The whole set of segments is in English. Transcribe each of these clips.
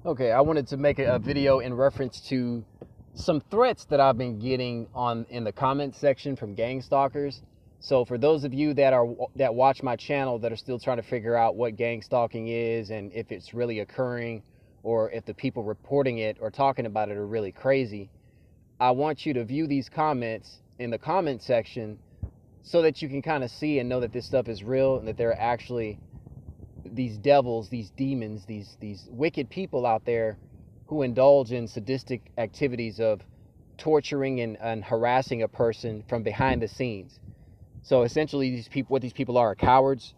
Okay, I wanted to make a video in reference to some threats that I've been getting in the comment section from gang stalkers. So for those of you that watch my channel that are still trying to figure out what gang stalking is and if it's really occurring or if the people reporting it or talking about it are really crazy, I want you to view these comments in the comment section so that you can kind of see and know that this stuff is real and that there are actually these devils, these demons, these wicked people out there who indulge in sadistic activities of torturing and harassing a person from behind the scenes. So essentially, what these people are cowards.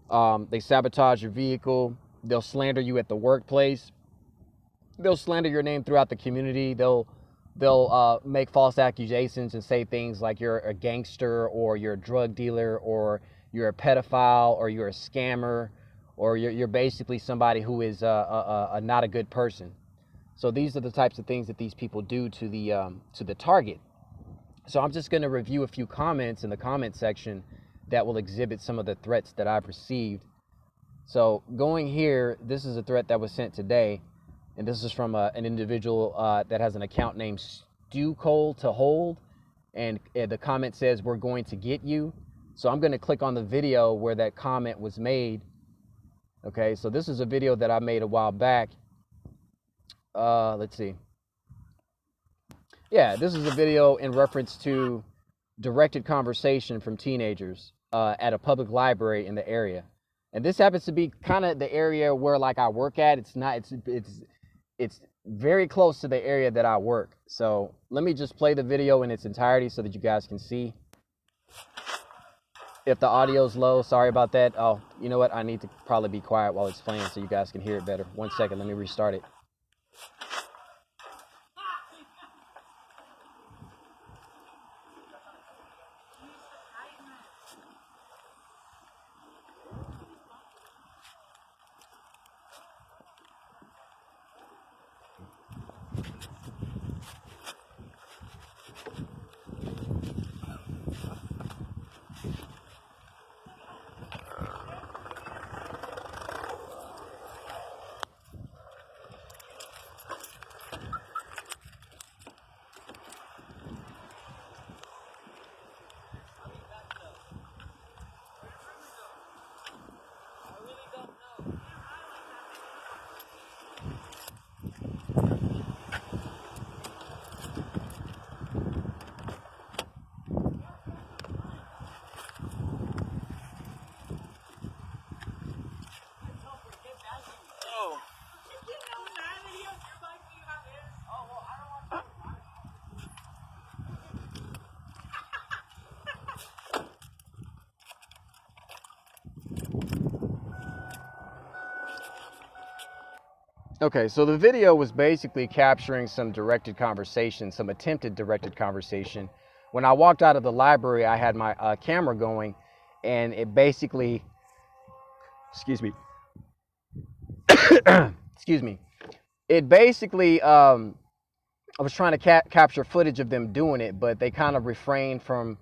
They sabotage your vehicle. They'll slander you at the workplace. They'll slander your name throughout the community. They'll make false accusations and say things like you're a gangster or you're a drug dealer or you're a pedophile or you're a scammer or you're basically somebody who is not a good person. So these are the types of things that these people do to the target. So I'm just going to review a few comments in the comment section that will exhibit some of the threats that I've received. So going here, this is a threat that was sent today, and this is from an individual that has an account named Stew Coal to Hold, and the comment says, "We're going to get you." So I'm going to click on the video where that comment was made. Okay, so this is a video that I made a while back. Let's see. Yeah, this is a video in reference to directed conversation from teenagers at a public library in the area. And this happens to be kind of the area where like I work at. It's very close to the area that I work. So let me just play the video in its entirety so that you guys can see. If the audio's low, sorry about that. Oh, you know what? I need to probably be quiet while it's playing so you guys can hear it better. 1 second, let me restart it. Okay, so the video was basically capturing some directed conversation, some attempted directed conversation. When I walked out of the library, I had my camera going, and it basically, excuse me, excuse me, it basically, I was trying to capture footage of them doing it, but they kind of refrained from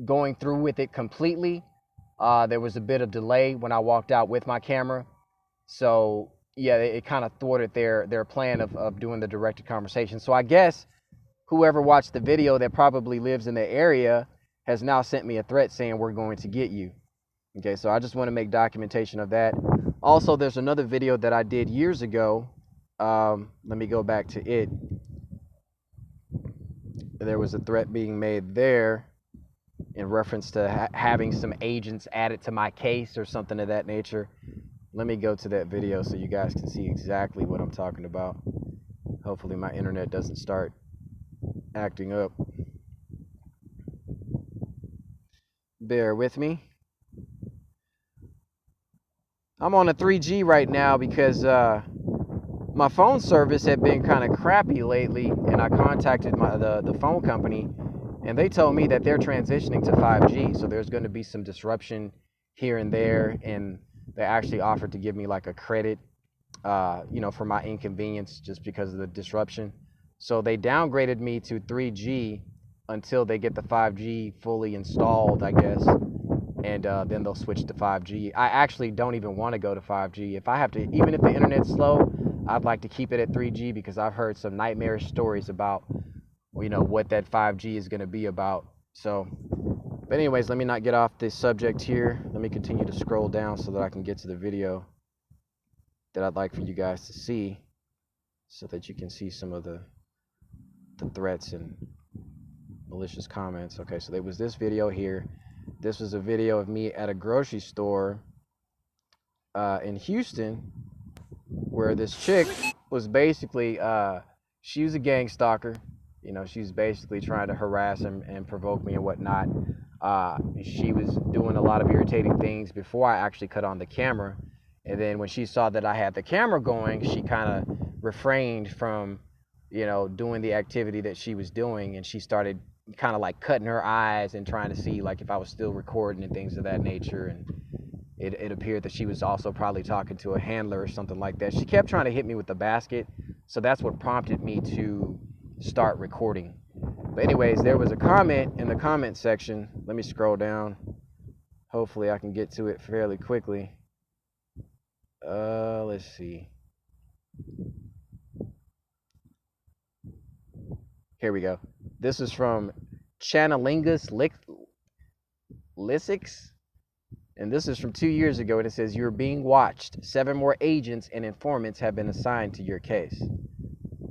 going through with it completely. There was a bit of delay when I walked out with my camera, so yeah, it kind of thwarted their plan of doing the directed conversation. So I guess whoever watched the video that probably lives in the area has now sent me a threat saying we're going to get you. Okay, so I just want to make documentation of that. Also, there's another video that I did years ago. Let me go back to it. There was a threat being made there in reference to having some agents added to my case or something of that nature. Let me go to that video so you guys can see exactly what I'm talking about. Hopefully my internet doesn't start acting up. Bear with me. I'm on a 3G right now because my phone service had been kind of crappy lately, and I contacted the phone company, and they told me that they're transitioning to 5G, so there's going to be some disruption here and there, and they actually offered to give me like a credit, for my inconvenience just because of the disruption. So they downgraded me to 3G until they get the 5G fully installed, I guess, and then they'll switch to 5G. I actually don't even want to go to 5G. If I have to, even if the internet's slow, I'd like to keep it at 3G because I've heard some nightmarish stories about, what that 5G is going to be about. So, but anyways, let me not get off this subject here. Let me continue to scroll down so that I can get to the video that I'd like for you guys to see, so that you can see some of the threats and malicious comments. Okay, so there was this video here. This was a video of me at a grocery store in Houston, where this chick was basically, she was a gang stalker. She was basically trying to harass and provoke me and whatnot. She was doing a lot of irritating things before I actually cut on the camera. And then when she saw that I had the camera going, she kind of refrained from, doing the activity that she was doing. And she started kind of like cutting her eyes and trying to see like if I was still recording and things of that nature. And it appeared that she was also probably talking to a handler or something like that. She kept trying to hit me with the basket. So that's what prompted me to start recording. But anyways, there was a comment in the comment section. Let me scroll down. Hopefully I can get to it fairly quickly. Let's see. Here we go. This is from Channelingus Lysics. And this is from 2 years ago. And it says, "You're being watched. 7 more agents and informants have been assigned to your case."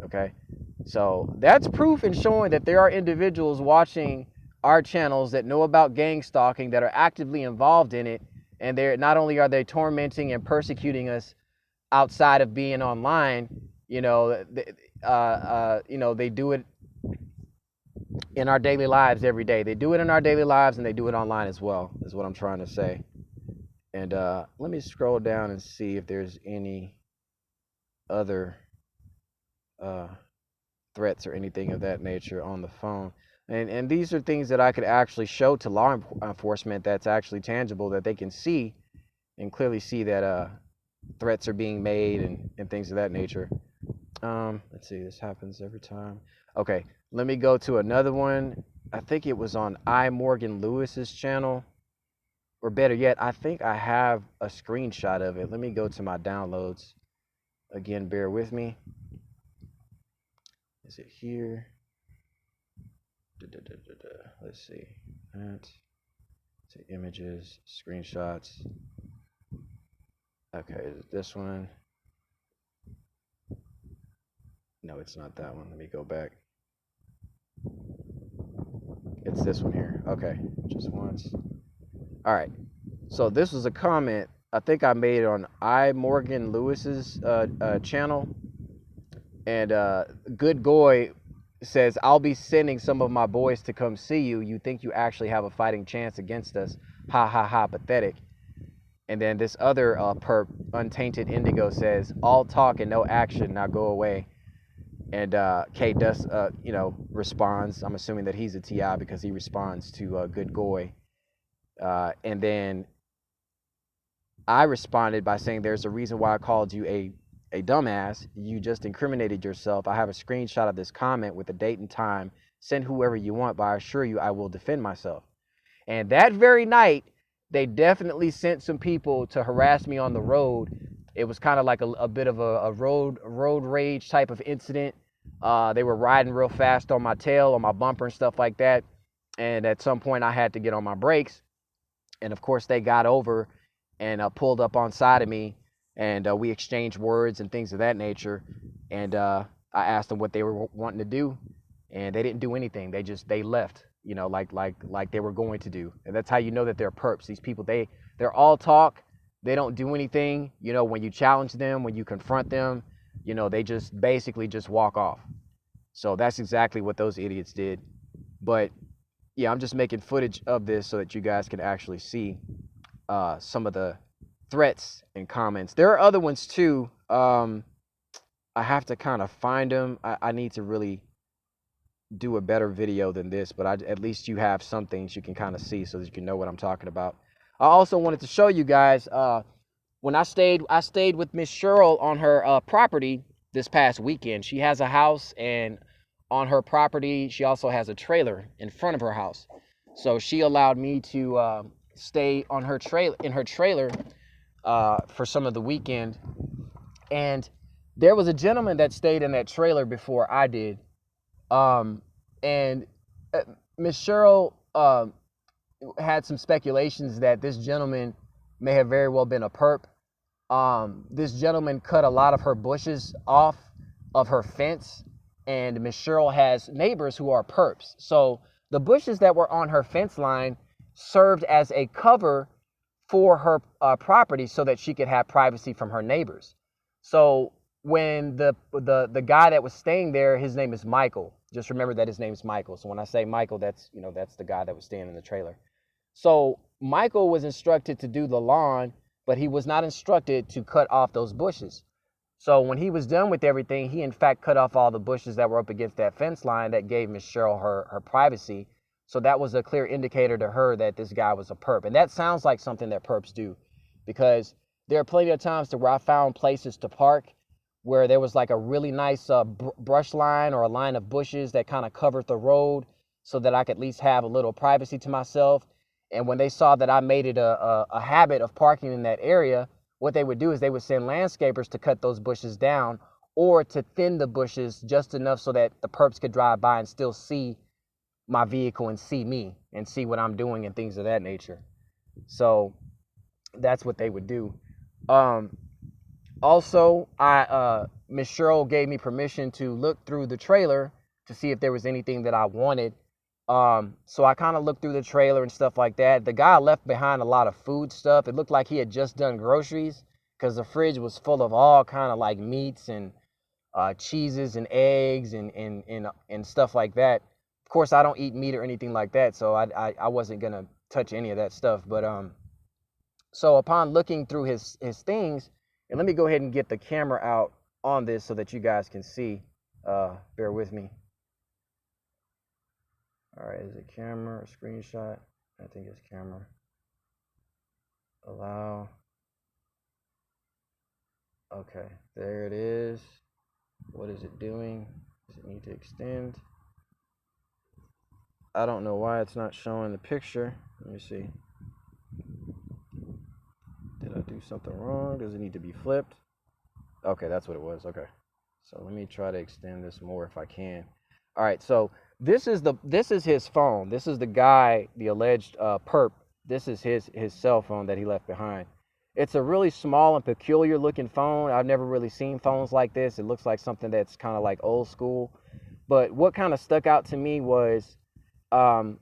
Okay. So that's proof and showing that there are individuals watching our channels that know about gang stalking, that are actively involved in it. And they're not only are they tormenting and persecuting us outside of being online, they do it in our daily lives every day. They do it in our daily lives, and they do it online as well, is what I'm trying to say. And let me scroll down and see if there's any other threats or anything of that nature on the phone. And these are things that I could actually show to law enforcement that's actually tangible, that they can see and clearly see that threats are being made and things of that nature. Let's see, this happens every time. Okay, let me go to another one. I think it was on Morgan Lewis's channel, or better yet, I think I have a screenshot of it. Let me go to my downloads. Again, bear with me. Is it here? Let's see. Let's see, images, screenshots. Okay, is it this one? No, it's not that one. Let me go back. It's this one here. Okay, just once. All right. So this was a comment I think I made on Morgan Lewis's channel. And Good Goy says, "I'll be sending some of my boys to come see you. You think you actually have a fighting chance against us? Ha ha ha, pathetic." And then this other perp, Untainted Indigo, says, "All talk and no action. Now go away." And K Dust, responds. I'm assuming that he's a TI because he responds to Good Goy. And then I responded by saying, "There's a reason why I called you a dumbass. You just incriminated yourself. I have a screenshot of this comment with the date and time. Send whoever you want, but I assure you I will defend myself." And that very night, they definitely sent some people to harass me on the road. It was kind of like a bit of a road rage type of incident. They were riding real fast on my tail, on my bumper and stuff like that. And at some point I had to get on my brakes. And of course they got over and pulled up on side of me. And we exchanged words and things of that nature. And I asked them what they were wanting to do. And they didn't do anything. They left, like they were going to do. And that's how you know that they're perps. These people, they're all talk. They don't do anything. When you challenge them, when you confront them, they just basically just walk off. So that's exactly what those idiots did. But yeah, I'm just making footage of this so that you guys can actually see some of the threats and comments. There are other ones too. I have to kind of find them. I need to really do a better video than this, but at least you have some things you can kind of see so that you can know what I'm talking about. I also wanted to show you guys when I stayed with Miss Cheryl on her property this past weekend. She has a house, and on her property she also has a trailer in front of her house. So she allowed me to stay on her trailer for some of the weekend. And There was a gentleman that stayed in that trailer before I did, and Miss Cheryl had some speculations that this gentleman may have very well been a perp. This gentleman cut a lot of her bushes off of her fence, and Miss Cheryl has neighbors who are perps. So the bushes that were on her fence line served as a cover for her property so that she could have privacy from her neighbors. So when the guy that was staying there, his name is Michael. Just remember that his name is Michael. So when I say Michael, that's that's the guy that was staying in the trailer. So Michael was instructed to do the lawn, but he was not instructed to cut off those bushes. So when he was done with everything, he in fact cut off all the bushes that were up against that fence line that gave Miss Cheryl her privacy. So that was a clear indicator to her that this guy was a perp. And that sounds like something that perps do, because there are plenty of times to where I found places to park where there was like a really nice brush line or a line of bushes that kind of covered the road so that I could at least have a little privacy to myself. And when they saw that I made it a habit of parking in that area, what they would do is they would send landscapers to cut those bushes down or to thin the bushes just enough so that the perps could drive by and still see my vehicle and see me and see what I'm doing and things of that nature. So that's what they would do. Also, Miss Cheryl gave me permission to look through the trailer to see if there was anything that I wanted. So I kind of looked through the trailer and stuff like that. The guy left behind a lot of food stuff. It looked like he had just done groceries because the fridge was full of all kind of like meats and cheeses and eggs and stuff like that. Of course, I don't eat meat or anything like that, so I wasn't gonna touch any of that stuff. But so upon looking through his things, and let me go ahead and get the camera out on this so that you guys can see. Bear with me. All right, is it camera or screenshot? I think it's camera. Allow. Okay, there it is. What is it doing? Does it need to extend? I don't know why it's not showing the picture. Let me see. Did I do something wrong? Does it need to be flipped? Okay, that's what it was. Okay. So let me try to extend this more if I can. All right, so this is his phone. This is the guy, the alleged perp. This is his cell phone that he left behind. It's a really small and peculiar looking phone. I've never really seen phones like this. It looks like something that's kind of like old school. But what kind of stuck out to me was, and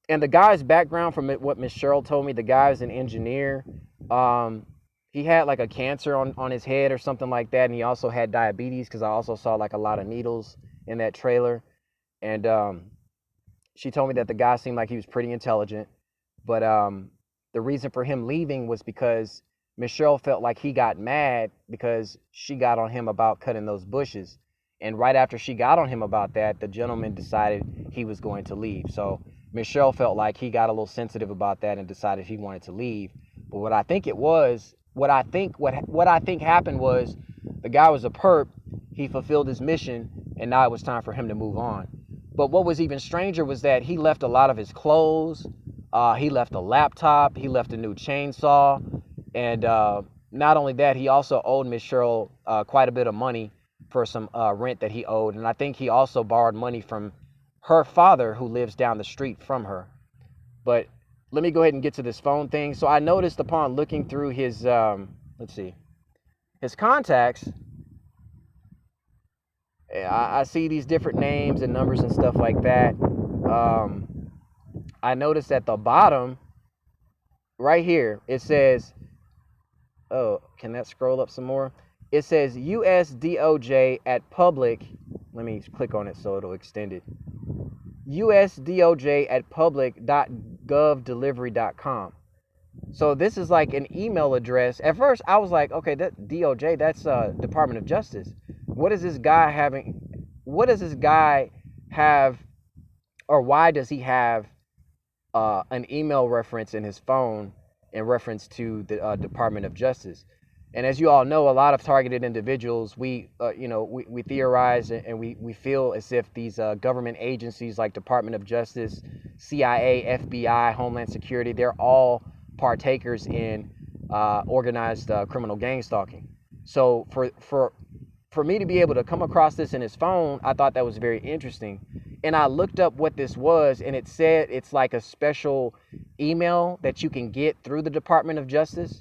the guy's background, from what Miss Cheryl told me, the guy's an engineer. He had like a cancer on his head or something like that, and he also had diabetes, because I also saw like a lot of needles in that trailer. And she told me that the guy seemed like he was pretty intelligent, but the reason for him leaving was because Miss Cheryl felt like he got mad because she got on him about cutting those bushes. And right after she got on him about that, the gentleman decided he was going to leave. So Miss Cheryl felt like he got a little sensitive about that and decided he wanted to leave. But what I think happened was, the guy was a perp, he fulfilled his mission, and now it was time for him to move on. But what was even stranger was that he left a lot of his clothes, he left a laptop, he left a new chainsaw, and not only that, he also owed Miss Cheryl quite a bit of money for some rent that he owed. And I think he also borrowed money from her father, who lives down the street from her. But let me go ahead and get to this phone thing. So I noticed upon looking through his, let's see, his contacts, I see these different names and numbers and stuff like that. I noticed at the bottom, right here, it says, oh, can that scroll up some more? It says USDOJ at public. Let me click on it so it'll extend it. USDOJ at public.govdelivery.com. So this is like an email address. At first, I was like, okay, that DOJ, that's Department of Justice. What is this guy having? What does this guy have, or why does he have an email reference in his phone in reference to the Department of Justice? And as you all know, a lot of targeted individuals, we theorize and we feel as if these government agencies like Department of Justice, CIA, FBI, Homeland Security, they're all partakers in organized criminal gang stalking. So for for me to be able to come across this in his phone, I thought that was very interesting. And I looked up what this was, and it said it's like a special email that you can get through the Department of Justice.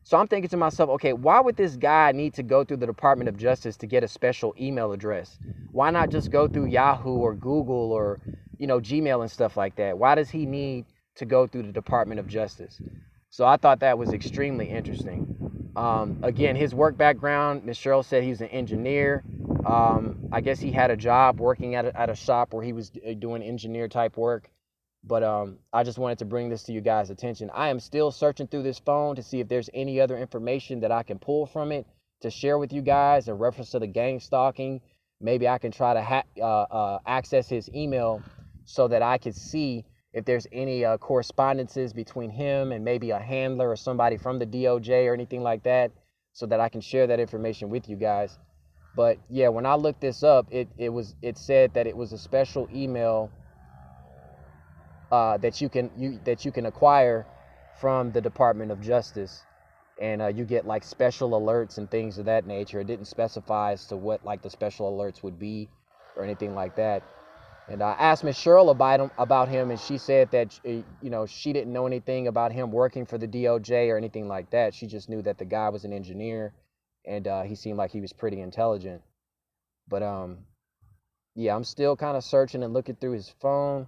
So I'm thinking to myself, okay, why would this guy need to go through the Department of Justice to get a special email address? Why not just go through Yahoo or Google or, Gmail and stuff like that? Why does he need to go through the Department of Justice? So I thought that was extremely interesting. Again, his work background, Ms. Cheryl said he's an engineer. I guess he had a job working at a shop where he was doing engineer type work. But I just wanted to bring this to you guys' attention. I am still searching through this phone to see if there's any other information that I can pull from it to share with you guys in reference to the gang stalking. Maybe I can try to access his email so that I could see if there's any correspondences between him and maybe a handler or somebody from the DOJ or anything like that, so that I can share that information with you guys. But yeah, when I looked this up, it said that it was a special email that you can acquire from the Department of Justice, and you get like special alerts and things of that nature. It didn't specify as to what like the special alerts would be or anything like that. And I asked Miss Cheryl about him, and she said that she didn't know anything about him working for the DOJ or anything like that. She just knew that the guy was an engineer, and he seemed like he was pretty intelligent. But yeah, I'm still kind of searching and looking through his phone.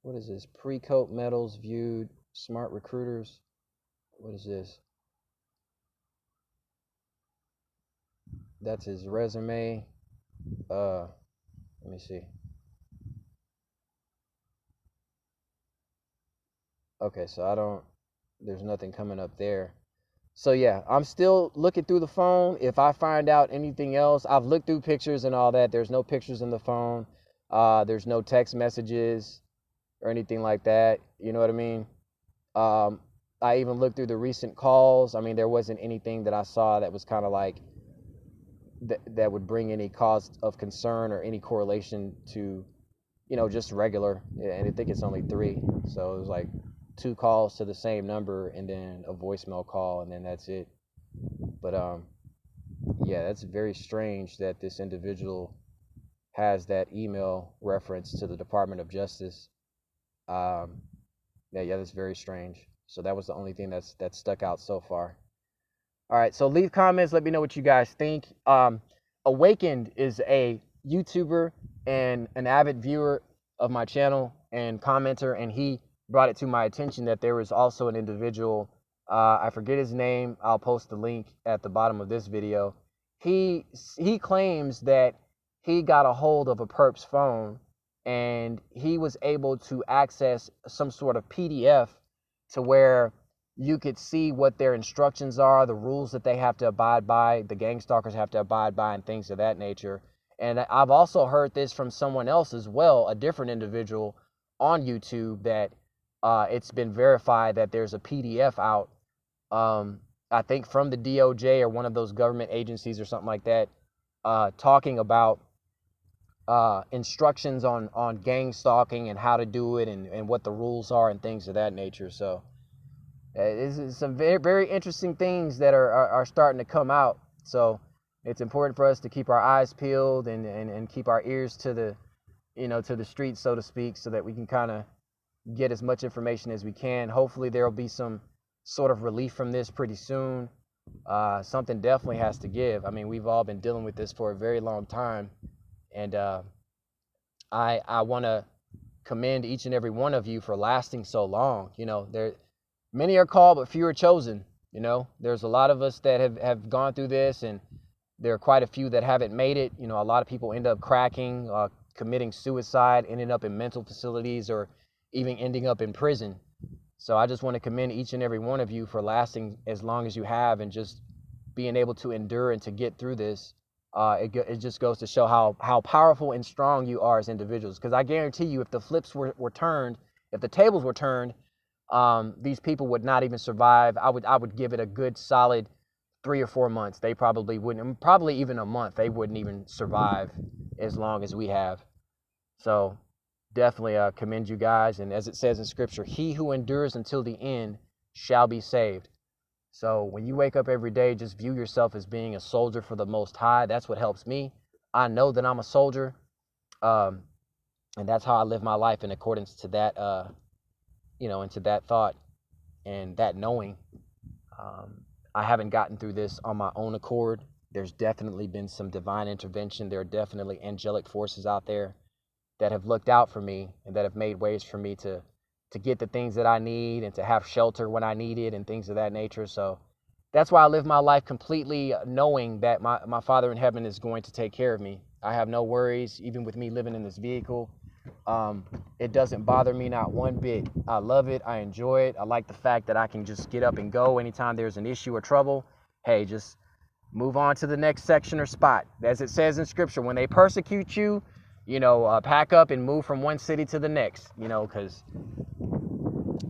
What is this? Pre-coat medals viewed, smart recruiters. What is this? That's his resume. Let me see. Okay, so there's nothing coming up there. So yeah, I'm still looking through the phone. If I find out anything else, I've looked through pictures and all that. There's no pictures in the phone. There's no text messages or anything like that. You know what I mean? I even looked through the recent calls. I mean, there wasn't anything that I saw that was kind of like that would bring any cause of concern or any correlation to, just regular. And I think it's only 3. So it was like 2 calls to the same number and then a voicemail call, and then that's it. But yeah, that's very strange that this individual has that email reference to the Department of Justice. Yeah, that's very strange. So that was the only thing that stuck out so far. All right, so leave comments. Let me know what you guys think. Awakened is a YouTuber and an avid viewer of my channel and commenter, and he brought it to my attention that there was also an individual. I forget his name. I'll post the link at the bottom of this video. He claims that he got a hold of a Perp's phone, and he was able to access some sort of PDF to where you could see what their instructions are, the rules that they have to abide by, the gang stalkers have to abide by, and things of that nature. And I've also heard this from someone else as well, a different individual on YouTube, that it's been verified that there's a PDF out, I think from the DOJ or one of those government agencies or something like that, talking about instructions on gang stalking and how to do it, and what the rules are and things of that nature. So it's some very, very interesting things that are starting to come out. So it's important for us to keep our eyes peeled and keep our ears to the, to the streets, so to speak, so that we can kind of get as much information as we can. Hopefully there will be some sort of relief from this pretty soon. Something definitely has to give. I mean, we've all been dealing with this for a very long time. And I want to commend each and every one of you for lasting so long. Many are called, but few are chosen. There's a lot of us that have gone through this, and there are quite a few that haven't made it. A lot of people end up cracking, committing suicide, ending up in mental facilities, or even ending up in prison. So I just want to commend each and every one of you for lasting as long as you have, and just being able to endure and to get through this. It just goes to show how powerful and strong you are as individuals. Because I guarantee you, if the flips were turned, if the tables were turned, these people would not even survive. I would give it a good solid 3 or 4 months. They probably wouldn't, probably even a month. They wouldn't even survive as long as we have. So definitely commend you guys. And as it says in Scripture, he who endures until the end shall be saved. So when you wake up every day, just view yourself as being a soldier for the Most High. That's what helps me. I know that I'm a soldier, and that's how I live my life in accordance to that, into that thought and that knowing. I haven't gotten through this on my own accord. There's definitely been some divine intervention. There are definitely angelic forces out there that have looked out for me and that have made ways for me to get the things that I need and to have shelter when I need it and things of that nature. So that's why I live my life completely knowing that my Father in heaven is going to take care of me. I have no worries, even with me living in this vehicle. It doesn't bother me not one bit. I love it. I enjoy it. I like the fact that I can just get up and go anytime there's an issue or trouble. Hey, just move on to the next section or spot. As it says in scripture, when they persecute you, pack up and move from one city to the next, because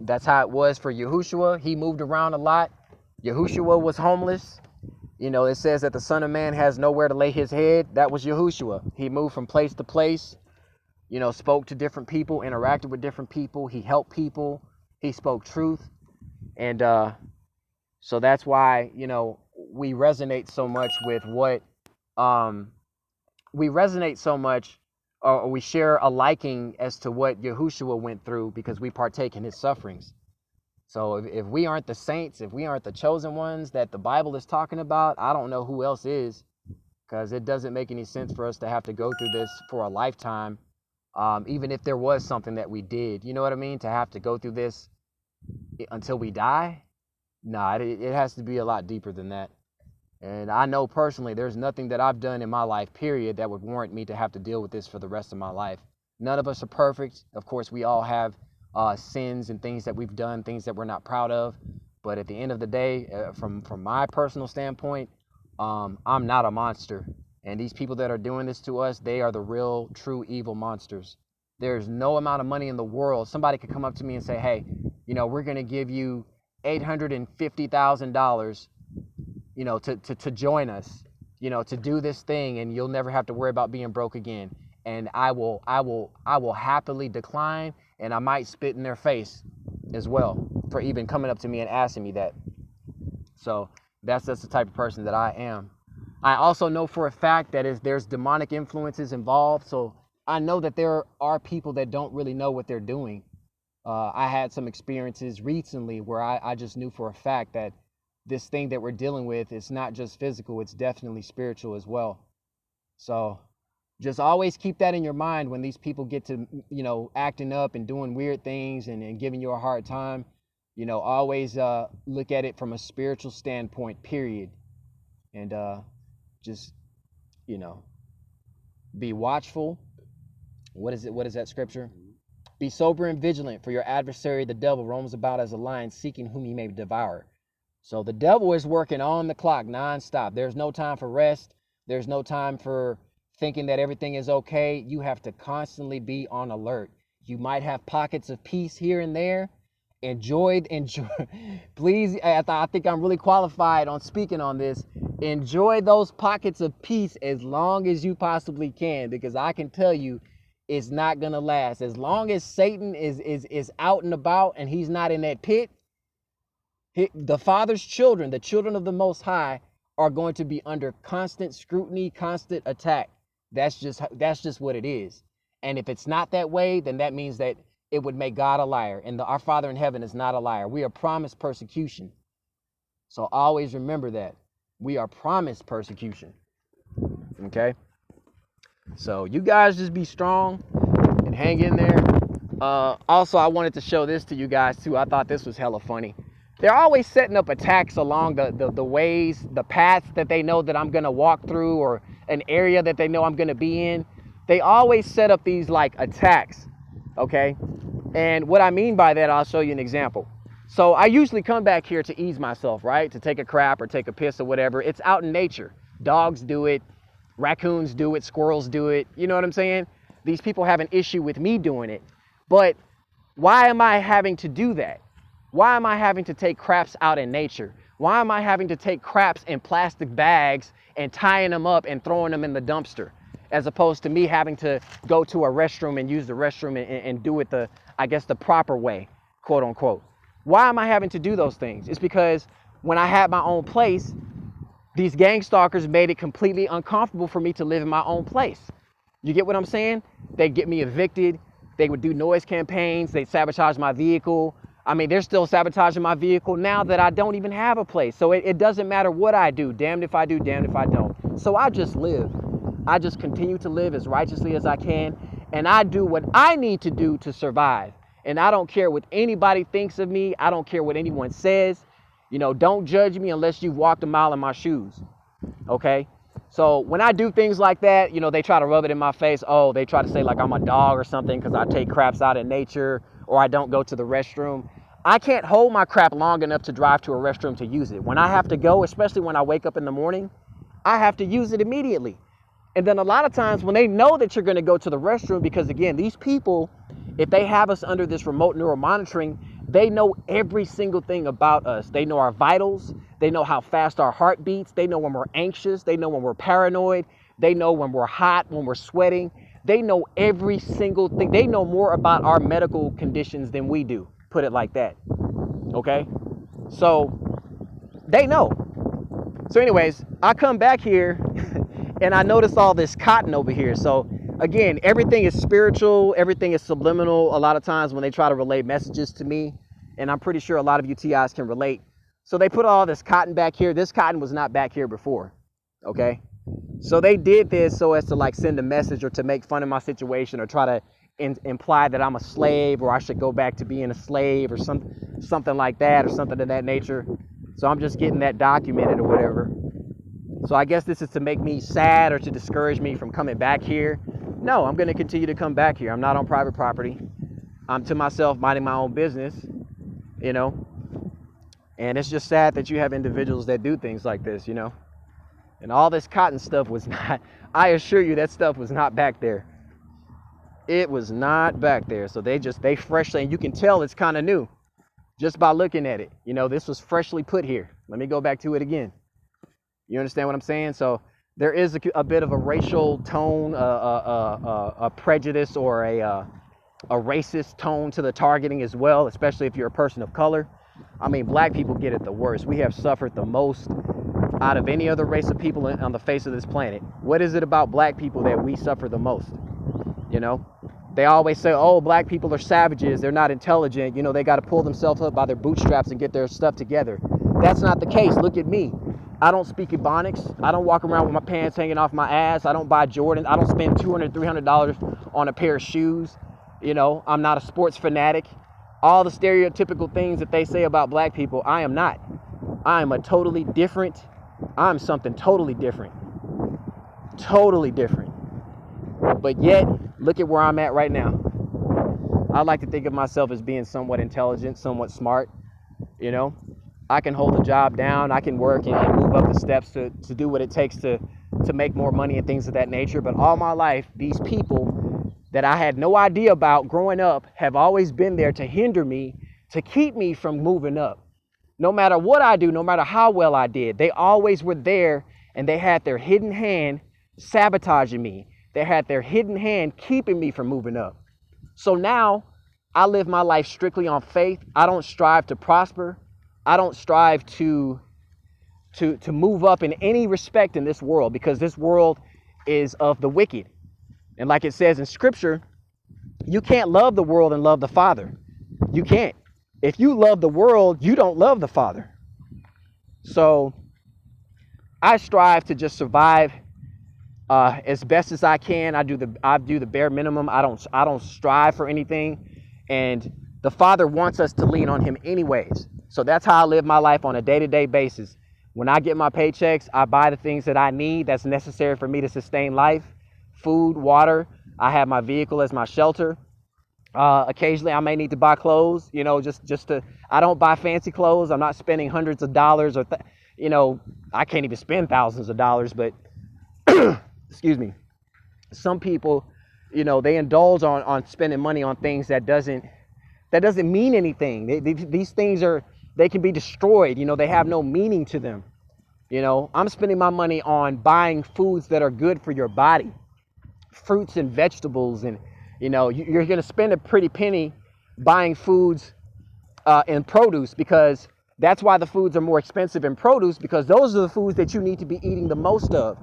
that's how it was for Yahushua. He moved around a lot. Yahushua was homeless. It says that the Son of Man has nowhere to lay his head. That was Yahushua. He moved from place to place, spoke to different people, interacted with different people. He helped people. He spoke truth. And so that's why, we resonate so much with what we resonate so much, or we share a liking as to what Yahushua went through because we partake in his sufferings. So if we aren't the saints, if we aren't the chosen ones that the Bible is talking about, I don't know who else is, because it doesn't make any sense for us to have to go through this for a lifetime, even if there was something that we did, you know what I mean, to have to go through this until we die. Nah, it has to be a lot deeper than that. And I know personally there's nothing that I've done in my life, period, that would warrant me to have to deal with this for the rest of my life. None of us are perfect. Of course, we all have sins and things that we've done, things that we're not proud of. But at the end of the day, from my personal standpoint, I'm not a monster. And these people that are doing this to us, they are the real, true evil monsters. There's no amount of money in the world. Somebody could come up to me and say, hey, we're going to give you $850,000, to join us, to do this thing, and you'll never have to worry about being broke again. And I will happily decline, and I might spit in their face as well for even coming up to me and asking me that. So that's the type of person that I am. I also know for a fact that there's demonic influences involved. So I know that there are people that don't really know what they're doing. I had some experiences recently where I just knew for a fact that this thing that we're dealing with is not just physical, it's definitely spiritual as well. So just always keep that in your mind when these people get to, acting up and doing weird things and giving you a hard time. Always look at it from a spiritual standpoint, period. And just, be watchful. What is it? What is that scripture? Be sober and vigilant, for your adversary, the devil, roams about as a lion, seeking whom he may devour. So the devil is working on the clock nonstop. There's no time for rest. There's no time for thinking that everything is okay. You have to constantly be on alert. You might have pockets of peace here and there. Enjoy. Please, I think I'm really qualified on speaking on this. Enjoy those pockets of peace as long as you possibly can, because I can tell you, it's not gonna last. As long as Satan is out and about and he's not in that pit, the Father's children, the children of the Most High, are going to be under constant scrutiny, constant attack. That's just what it is. And if it's not that way, then that means that it would make God a liar. And our Father in heaven is not a liar. We are promised persecution. So always remember that. We are promised persecution. Okay? So you guys just be strong and hang in there. Also, I wanted to show this to you guys too. I thought this was hella funny. They're always setting up attacks along the ways, the paths that they know that I'm going to walk through, or an area that they know I'm going to be in. They always set up these like attacks, okay? And what I mean by that, I'll show you an example. So I usually come back here to ease myself, right? To take a crap or take a piss or whatever. It's out in nature. Dogs do it. Raccoons do it. Squirrels do it. You know what I'm saying? These people have an issue with me doing it. But why am I having to do that? Why am I having to take craps out in nature? Why am I having to take craps in plastic bags and tying them up and throwing them in the dumpster, as opposed to me having to go to a restroom and use the restroom and do it the proper way, quote unquote? Why am I having to do those things? It's because when I had my own place, these gang stalkers made it completely uncomfortable for me to live in my own place. You get what I'm saying? They'd get me evicted. They would do noise campaigns. They'd sabotage my vehicle. I mean, they're still sabotaging my vehicle now that I don't even have a place. So it doesn't matter what I do. Damned if I do, damned if I don't. So I just live. I just continue to live as righteously as I can. And I do what I need to do to survive. And I don't care what anybody thinks of me. I don't care what anyone says. You know, don't judge me unless you've walked a mile in my shoes. Okay? So when I do things like that, you know, they try to rub it in my face. Oh, they try to say like I'm a dog or something because I take craps out in nature or I don't go to the restroom. I can't hold my crap long enough to drive to a restroom to use it. When I have to go, especially when I wake up in the morning, I have to use it immediately. And then a lot of times when they know that you're going to go to the restroom, because again, these people, if they have us under this remote neural monitoring, they know every single thing about us. They know our vitals. They know how fast our heart beats. They know when we're anxious. They know when we're paranoid. They know when we're hot, when we're sweating. They know every single thing. They know more about our medical conditions than we do. Put it like that. Okay? So they know. So anyways, I come back here and I notice all this cotton over here. So again, everything is spiritual. Everything is subliminal. A lot of times when they try to relay messages to me, and I'm pretty sure a lot of you TIs can relate. So they put all this cotton back here. This cotton was not back here before. Okay? So they did this so as to like send a message or to make fun of my situation or try to imply that I'm a slave or I should go back to being a slave or something like that or something of that nature. So I'm just getting that documented or whatever. So I guess this is to make me sad or to discourage me from coming back here. No, I'm going to continue to come back here. I'm not on private property. I'm to myself minding my own business, you know. And it's just sad that you have individuals that do things like this, you know. And all this cotton stuff was not, I assure you that stuff was not back there. It was not back there. So they freshly, and you can tell it's kind of new just by looking at it. You know, this was freshly put here. Let me go back to it again. You understand what I'm saying? So there is a bit of a racial tone, a prejudice or a racist tone to the targeting as well, especially if you're a person of color. I mean, black people get it the worst. We have suffered the most out of any other race of people on the face of this planet. What is it about black people that we suffer the most? You know, they always say, oh, black people are savages. They're not intelligent. You know, they got to pull themselves up by their bootstraps and get their stuff together. That's not the case. Look at me. I don't speak Ebonics. I don't walk around with my pants hanging off my ass. I don't buy Jordans. I don't spend $200, $300 on a pair of shoes. You know, I'm not a sports fanatic. All the stereotypical things that they say about black people, I am not. I am a totally different. I'm something totally different. Totally different. But yet, look at where I'm at right now. I like to think of myself as being somewhat intelligent, somewhat smart. You know, I can hold a job down. I can work and move up the steps to do what it takes to make more money and things of that nature. But all my life, these people that I had no idea about growing up have always been there to hinder me, to keep me from moving up. No matter what I do, no matter how well I did, they always were there and they had their hidden hand sabotaging me. They had their hidden hand keeping me from moving up. So now I live my life strictly on faith. I don't strive to prosper. I don't strive to move up in any respect in this world, because this world is of the wicked. And like it says in scripture, you can't love the world and love the Father. You can't. If you love the world, you don't love the Father. So I strive to just survive as best as I can. I do the bare minimum. I don't strive for anything. And the Father wants us to lean on him anyways. So that's how I live my life on a day-to-day basis. When I get my paychecks, I buy the things that I need that's necessary for me to sustain life. Food, water. I have my vehicle as my shelter. Occasionally I may need to buy clothes, you know, just to, I don't buy fancy clothes. I'm not spending hundreds of dollars or, you know, I can't even spend thousands of dollars, but excuse me. Some people, you know, they indulge on spending money on things that doesn't mean anything. These things they can be destroyed. You know, they have no meaning to them. You know, I'm spending my money on buying foods that are good for your body, fruits and vegetables. And, you know, you're going to spend a pretty penny buying foods and produce, because That's why the foods are more expensive in produce, because those are the foods that you need to be eating the most of.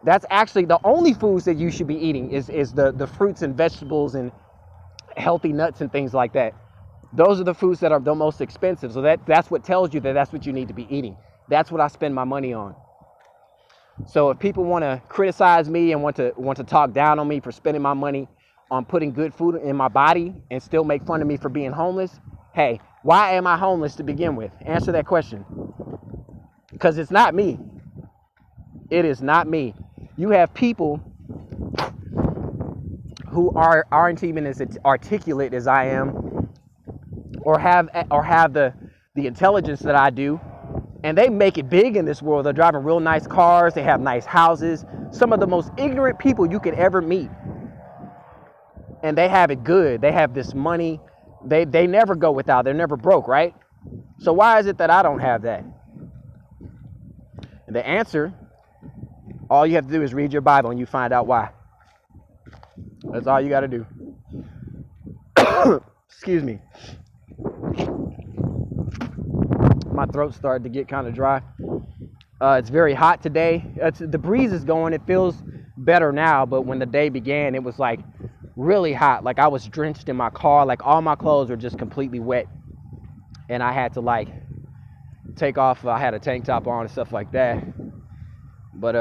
That's actually the only foods that you should be eating is the fruits and vegetables and healthy nuts and things like that. Those are the foods that are the most expensive. So that's what tells you that that's what you need to be eating. That's what I spend my money on. So if people want to criticize me and want to talk down on me for spending my money on putting good food in my body and still make fun of me for being homeless, hey, why am I homeless to begin with? Answer that question. Because it's not me. It is not me. You have people who aren't even as articulate as I am, or have the intelligence that I do, and they make it big in this world. They're driving real nice cars. They have nice houses. Some of the most ignorant people you could ever meet, and they have it good. They have this money. They never go without. They're never broke, right? So why is it that I don't have that? And the answer, all you have to do is read your Bible and you find out why. That's all you got to do. Excuse me. My throat started to get kind of dry. It's very hot today. The breeze is going. It feels better now, but when the day began, it was like really hot. Like I was drenched in my car. Like all my clothes were just completely wet, and I had to like take off. I had a tank top on and stuff like that. But